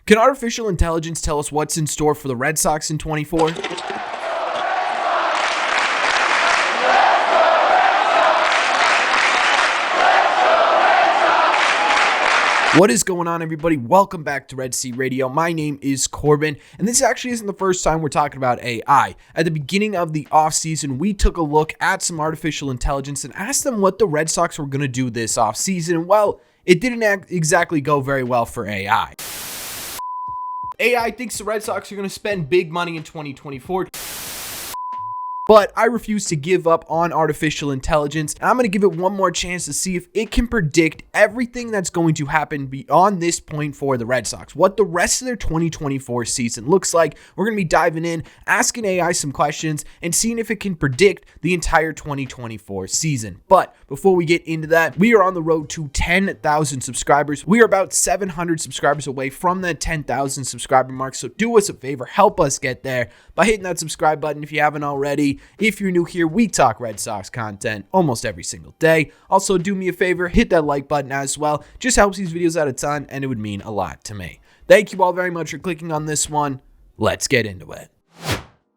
Can artificial intelligence tell us what's in store for the Red Sox in 24? What is going on, everybody? Welcome back to Red Sea Radio. My name is Corbin, and this actually isn't the first time we're talking about AI. At the beginning of the offseason, we took a look at some artificial intelligence and asked them what the Red Sox were going to do this offseason. Well, it didn't exactly go very well for AI. AI thinks the Red Sox are going to spend big money in 2024. But I refuse to give up on artificial intelligence, and I'm going to give it one more chance to see if it can predict everything that's going to happen beyond this point for the Red Sox, what the rest of their 2024 season looks like. We're going to be diving in, asking AI some questions, and seeing if it can predict the entire 2024 season. But before we get into that, we are on the road to 10,000 subscribers. We are about 700 subscribers away from that 10,000 subscriber mark, so do us a favor, help us get there by hitting that subscribe button if you haven't already. If you're new here, we talk Red Sox content almost every single day. Also, do me a favor, hit that like button as well. Just helps these videos out a ton, and it would mean a lot to me. Thank you all very much for clicking on this one. Let's get into it.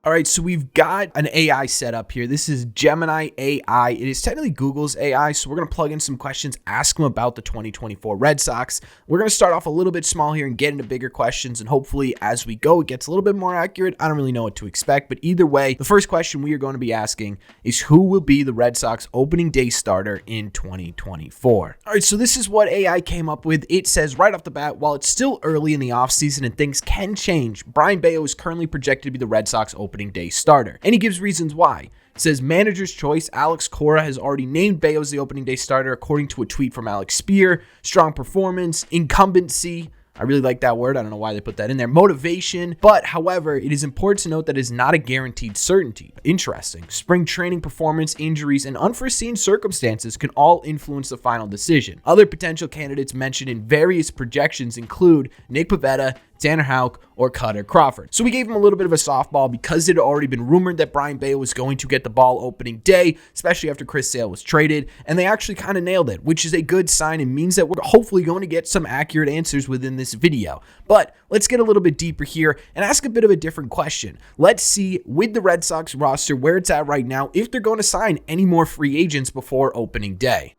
All right, so we've got an AI set up here. This is Gemini AI. It is technically Google's AI, so we're going to plug in some questions, ask them about the 2024 Red Sox. We're going to start off a little bit small here and get into bigger questions, and hopefully as we go, it gets a little bit more accurate. I don't really know what to expect, but either way, the first question we are going to be asking is who will be the Red Sox opening day starter in 2024? All right, so this is what AI came up with. It says right off the bat, while it's still early in the offseason and things can change, Brayan Bello is currently projected to be the Red Sox opening day starter, and he gives reasons why. It says manager's choice. Alex Cora has already named Bello as the opening day starter according to a tweet from Alex Spear. Strong performance, incumbency. I really like that word. I don't know why they put that in there. Motivation. But however, it is important to note that it is not a guaranteed certainty. Interesting. Spring training performance, injuries, and unforeseen circumstances can all influence the final decision. Other potential candidates mentioned in various projections include Nick Pivetta, Tanner Houck, or Cutter Crawford. So we gave him a little bit of a softball because it had already been rumored that Brayan Bello was going to get the ball opening day, especially after Chris Sale was traded, and they actually kind of nailed it, which is a good sign and means that we're hopefully going to get some accurate answers within this video. But let's get a little bit deeper here and ask a bit of a different question. Let's see, with the Red Sox roster, where it's at right now, if they're going to sign any more free agents before opening day.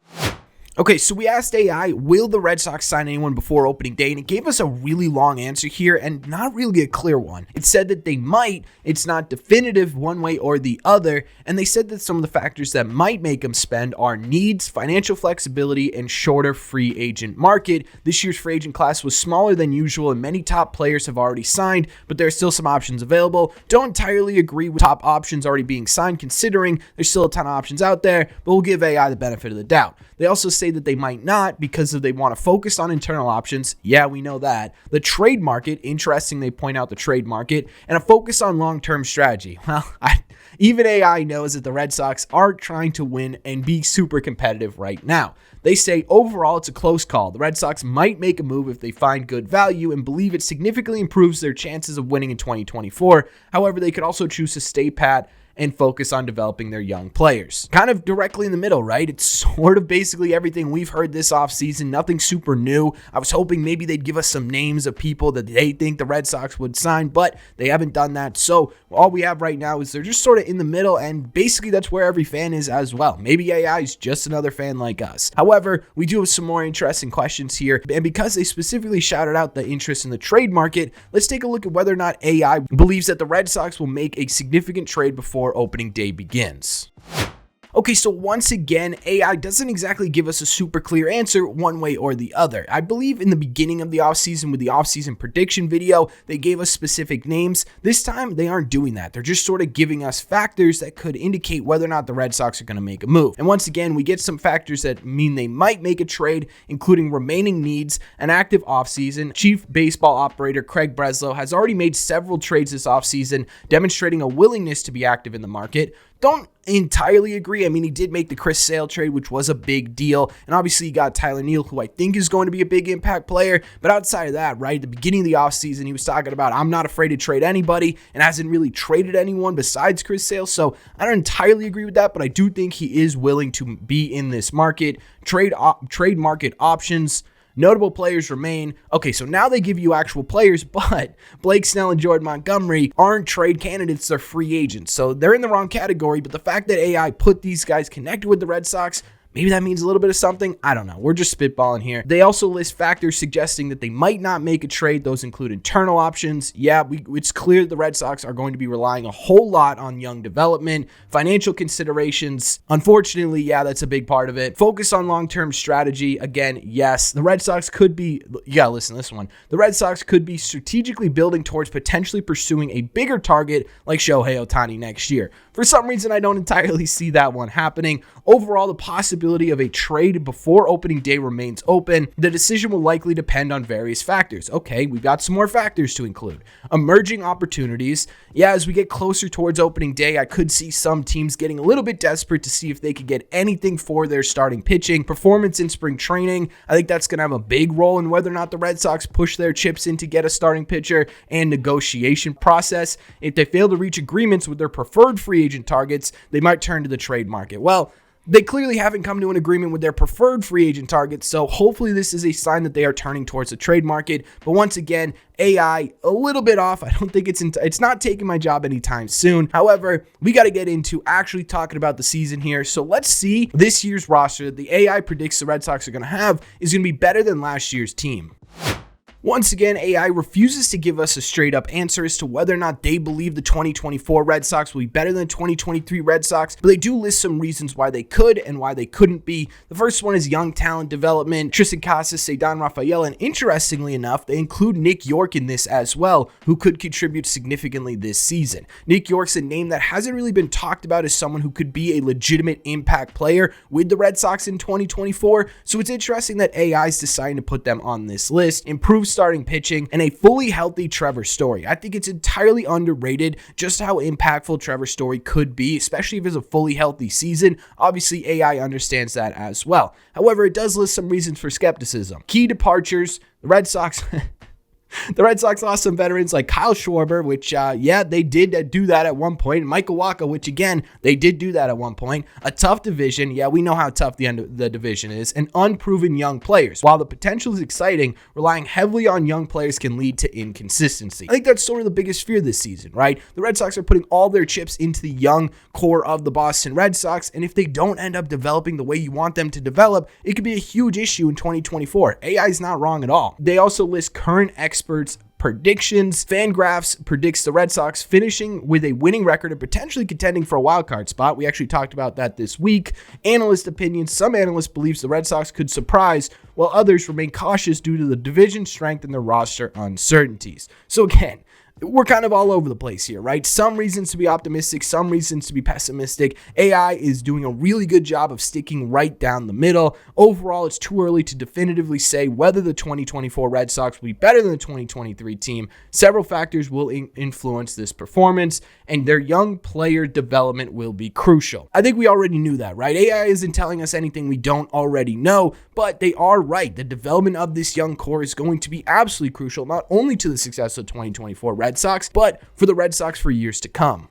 Okay, so we asked AI, will the Red Sox sign anyone before opening day? And it gave us a really long answer here and not really a clear one. It said that they might, it's not definitive one way or the other, and they said that some of the factors that might make them spend are needs, financial flexibility, and shorter free agent market. This year's free agent class was smaller than usual and many top players have already signed, but there are still some options available. Don't entirely agree with top options already being signed considering there's still a ton of options out there, but we'll give AI the benefit of the doubt. They also say that they might not because they want to focus on internal options. Yeah, we know that. The trade market, interesting, they point out the trade market, and a focus on long-term strategy. Well, even AI knows that the Red Sox are trying to win and be super competitive right now. They say overall it's a close call. The Red Sox might make a move if they find good value and believe it significantly improves their chances of winning in 2024. However, they could also choose to stay pat and focus on developing their young players. Kind of directly in the middle, right? It's sort of basically everything we've heard this offseason, nothing super new. I was hoping maybe they'd give us some names of people that they think the Red Sox would sign, but they haven't done that. So all we have right now is they're just sort of in the middle, and basically that's where every fan is as well. Maybe AI is just another fan like us. However, we do have some more interesting questions here, and because they specifically shouted out the interest in the trade market, let's take a look at whether or not AI believes that the Red Sox will make a significant trade before opening day begins. Okay, so once again, AI doesn't exactly give us a super clear answer one way or the other. I believe in the beginning of the offseason with the offseason prediction video, they gave us specific names. This time, they aren't doing that. They're just sort of giving us factors that could indicate whether or not the Red Sox are going to make a move. And once again, we get some factors that mean they might make a trade, including remaining needs, an active offseason. Chief Baseball Operator Craig Breslow has already made several trades this offseason, demonstrating a willingness to be active in the market. Don't entirely agree. I mean, he did make the Chris Sale trade, which was a big deal. And obviously, you got Tyler Neal, who I think is going to be a big impact player. But outside of that, right, at the beginning of the offseason, he was talking about, I'm not afraid to trade anybody, and hasn't really traded anyone besides Chris Sale. So I don't entirely agree with that, but I do think he is willing to be in this market. Trade market options Notable players remain. Okay, so now they give you actual players, but Blake Snell and Jordan Montgomery aren't trade candidates, they're free agents. So they're in the wrong category, but the fact that AI put these guys connected with the Red Sox, maybe that means a little bit of something. I don't know. We're just spitballing here. They also list factors suggesting that they might not make a trade. Those include internal options. Yeah, it's clear that the Red Sox are going to be relying a whole lot on young development, financial considerations. Unfortunately, yeah, that's a big part of it. Focus on long-term strategy. Again, yes, the Red Sox could be, listen to this one. The Red Sox could be strategically building towards potentially pursuing a bigger target like Shohei Ohtani next year. For some reason, I don't entirely see that one happening. Overall, the possibility of a trade before opening day remains open. The decision will likely depend on various factors. Okay, we've got some more factors to include. Emerging opportunities. Yeah, as we get closer towards opening day, I could see some teams getting a little bit desperate to see if they could get anything for their starting pitching. Performance in spring training, I think that's going to have a big role in whether or not the Red Sox push their chips in to get a starting pitcher, and negotiation process. If they fail to reach agreements with their preferred free agent targets, they might turn to the trade market. Well, they clearly haven't come to an agreement with their preferred free agent targets, so hopefully this is a sign that they are turning towards the trade market. But once again, AI, a little bit off. I don't think it's not taking my job anytime soon. However, we got to get into actually talking about the season here. So let's see this year's roster that the AI predicts the Red Sox are going to have is going to be better than last year's team. Once again, AI refuses to give us a straight up answer as to whether or not they believe the 2024 Red Sox will be better than the 2023 Red Sox, but they do list some reasons why they could and why they couldn't be. The first one is young talent development, Tristan Casas, Cedar Rafael, and interestingly enough, they include Nick York in this as well, who could contribute significantly this season. Nick York's a name that hasn't really been talked about as someone who could be a legitimate impact player with the Red Sox in 2024, so it's interesting that AI is deciding to put them on this list. Improved starting pitching, and a fully healthy Trevor Story. I think it's entirely underrated just how impactful Trevor Story could be, especially if it's a fully healthy season. Obviously, AI understands that as well. However, it does list some reasons for skepticism. Key departures, the Red Sox... The Red Sox lost some veterans like Kyle Schwarber, which, they did do that at one point. Michael Wacha, which, again, they did do that at one point. A tough division. Yeah, we know how tough the end of the division is. And unproven young players. While the potential is exciting, relying heavily on young players can lead to inconsistency. I think that's sort of the biggest fear this season, right? The Red Sox are putting all their chips into the young core of the Boston Red Sox, and if they don't end up developing the way you want them to develop, it could be a huge issue in 2024. AI is not wrong at all. They also list current experts' predictions. Fangraphs predicts the Red Sox finishing with a winning record and potentially contending for a wild card spot. We actually talked about that this week. Analyst opinions. Some analysts believe the Red Sox could surprise, while others remain cautious due to the division strength and the roster uncertainties. So again, we're kind of all over the place here, right? Some reasons to be optimistic, some reasons to be pessimistic. AI is doing a really good job of sticking right down the middle. Overall, it's too early to definitively say whether the 2024 Red Sox will be better than the 2023 team. Several factors will influence this performance, and their young player development will be crucial. I think we already knew that, right? AI isn't telling us anything we don't already know, but they are right. The development of this young core is going to be absolutely crucial, not only to the success of 2024 Red Sox, but for the Red Sox for years to come.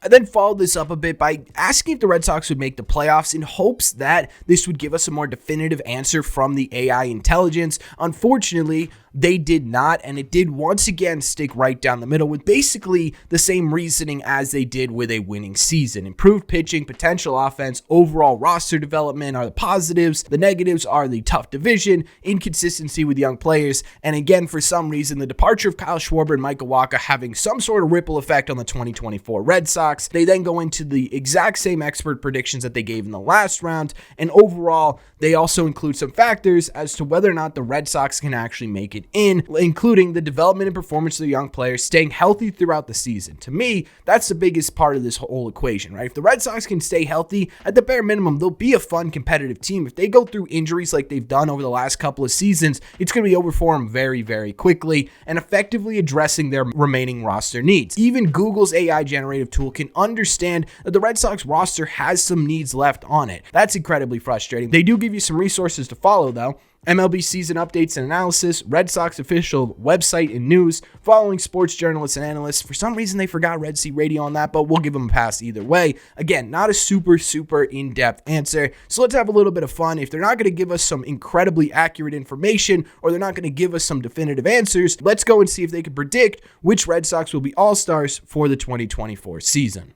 I then followed this up a bit by asking if the Red Sox would make the playoffs in hopes that this would give us a more definitive answer from the AI intelligence. Unfortunately, they did not, and it did once again stick right down the middle with basically the same reasoning as they did with a winning season. Improved pitching, potential offense, overall roster development are the positives. The negatives are the tough division, inconsistency with young players, and again, for some reason, the departure of Kyle Schwarber and Michael Wacha having some sort of ripple effect on the 2024 Red Sox. They then go into the exact same expert predictions that they gave in the last round, and overall, they also include some factors as to whether or not the Red Sox can actually make it in, including the development and performance of the young players, staying healthy throughout the season. To me, that's the biggest part of this whole equation, right? If the Red Sox can stay healthy, at the bare minimum, they'll be a fun, competitive team. If they go through injuries like they've done over the last couple of seasons, it's going to be over for them very, very quickly and effectively addressing their remaining roster needs. Even Google's AI generative tool can understand that the Red Sox roster has some needs left on it. That's incredibly frustrating. They do give you some resources to follow, though. MLB season updates and analysis, Red Sox official website and news, following sports journalists and analysts. For some reason, they forgot Red Sea Radio on that, but we'll give them a pass either way. Again, not a super in-depth answer. So let's have a little bit of fun. If they're not going to give us some incredibly accurate information or they're not going to give us some definitive answers, let's go and see if they can predict which Red Sox will be all-stars for the 2024 season.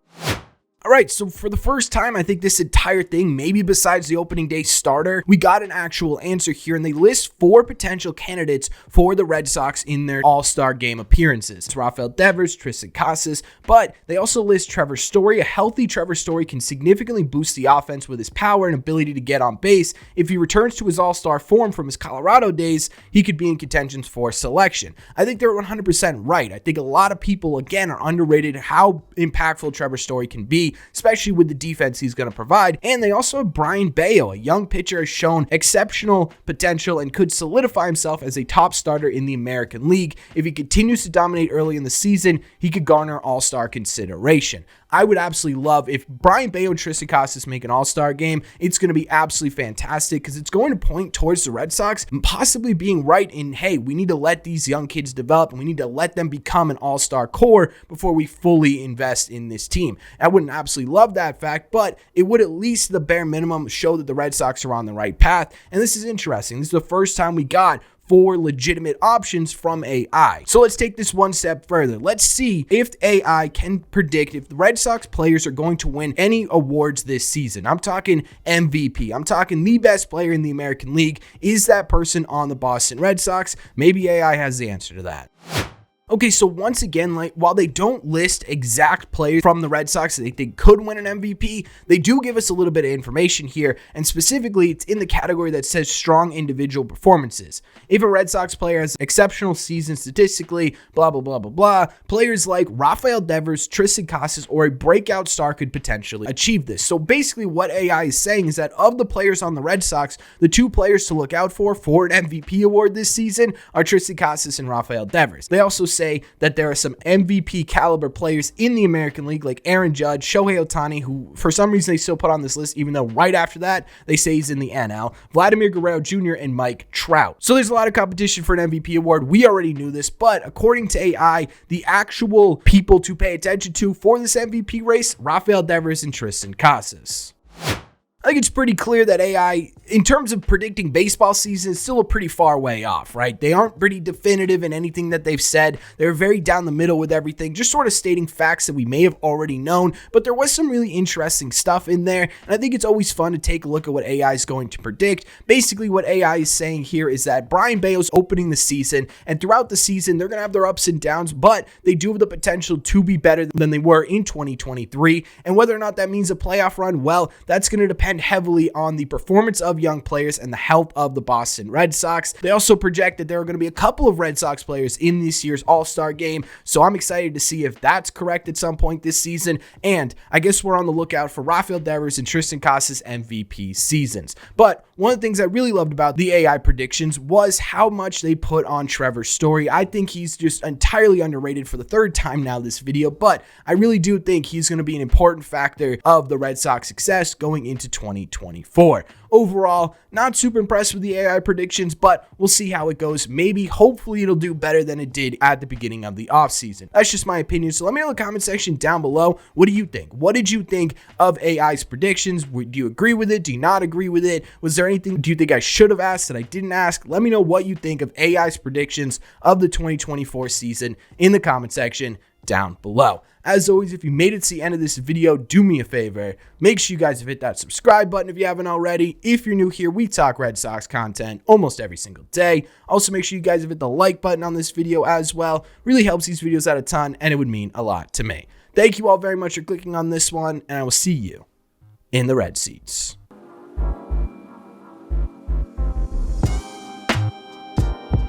All right, so for the first time, I think this entire thing, maybe besides the opening day starter, we got an actual answer here, and they list 4 potential candidates for the Red Sox in their All-Star Game appearances. It's Rafael Devers, Tristan Casas, but they also list Trevor Story. A healthy Trevor Story can significantly boost the offense with his power and ability to get on base. If he returns to his All-Star form from his Colorado days, he could be in contention for selection. I think they're 100% right. I think a lot of people, again, are underrated how impactful Trevor Story can be, especially with the defense he's going to provide. And they also have Brian Bayo, a young pitcher, has shown exceptional potential and could solidify himself as a top starter in the American League. If he continues to dominate early in the season, he could garner all-star consideration. I would absolutely love if Brian Bayo and Tristan Casas make an all-star game. It's going to be absolutely fantastic because it's going to point towards the Red Sox possibly being right in, hey, we need to let these young kids develop and we need to let them become an all-star core before we fully invest in this team. I wouldn't absolutely love that fact, but it would at least the bare minimum show that the Red Sox are on the right path. And this is interesting. This is the first time we got 4 legitimate options from AI. So let's take this one step further. Let's see if AI can predict if the Red Sox players are going to win any awards this season. I'm talking MVP. I'm talking the best player in the American League. Is that person on the Boston Red Sox? Maybe AI has the answer to that. Okay, so once again, while they don't list exact players from the Red Sox that they think could win an MVP, they do give us a little bit of information here, and specifically, it's in the category that says strong individual performances. If a Red Sox player has an exceptional season statistically, blah, blah, blah, blah, blah, players like Rafael Devers, Tristan Casas, or a breakout star could potentially achieve this. So basically, what AI is saying is that of the players on the Red Sox, the 2 players to look out for an MVP award this season are Tristan Casas and Rafael Devers. They also say that there are some MVP caliber players in the American League like Aaron Judge, Shohei Ohtani, who for some reason they still put on this list, even though right after that they say he's in the NL, Vladimir Guerrero Jr. and Mike Trout. So there's a lot of competition for an MVP award. We already knew this, but according to AI, the actual people to pay attention to for this MVP race, Rafael Devers and Tristan Casas. I think it's pretty clear that AI, in terms of predicting baseball season, is still a pretty far way off, right? They aren't pretty definitive in anything that they've said. They're very down the middle with everything, just sort of stating facts that we may have already known, but there was some really interesting stuff in there, and I think it's always fun to take a look at what AI is going to predict. Basically, what AI is saying here is that Brian Bayo's opening the season, and throughout the season, they're going to have their ups and downs, but they do have the potential to be better than they were in 2023, and whether or not that means a playoff run, well, that's going to depend heavily on the performance of young players and the health of the Boston Red Sox. They also project that there are going to be a couple of Red Sox players in this year's All-Star Game, so I'm excited to see if that's correct at some point this season, and I guess we're on the lookout for Rafael Devers and Tristan Casas MVP seasons. But one of the things I really loved about the AI predictions was how much they put on Trevor Story. I think he's just entirely underrated for the 3rd time now this video, but I really do think he's going to be an important factor of the Red Sox success going into 2024. Overall, not super impressed with the AI predictions, but we'll see how it goes. Maybe, hopefully, it'll do better than it did at the beginning of the offseason. That's just my opinion, so let me know in the comment section down below. What do you think? What did you think of AI's predictions? Do you agree with it? Do you not agree with it? Was there anything do you think I should have asked that I didn't ask? Let me know what you think of AI's predictions of the 2024 season in the comment section down below. As always, if you made it to the end of this video, do me a favor. Make sure you guys have hit that subscribe button if you haven't already. If you're new here, we talk Red Sox content almost every single day. Also, make sure you guys have hit the like button on this video as well. Really helps these videos out a ton, and it would mean a lot to me. Thank you all very much for clicking on this one, and I will see you in the red seats.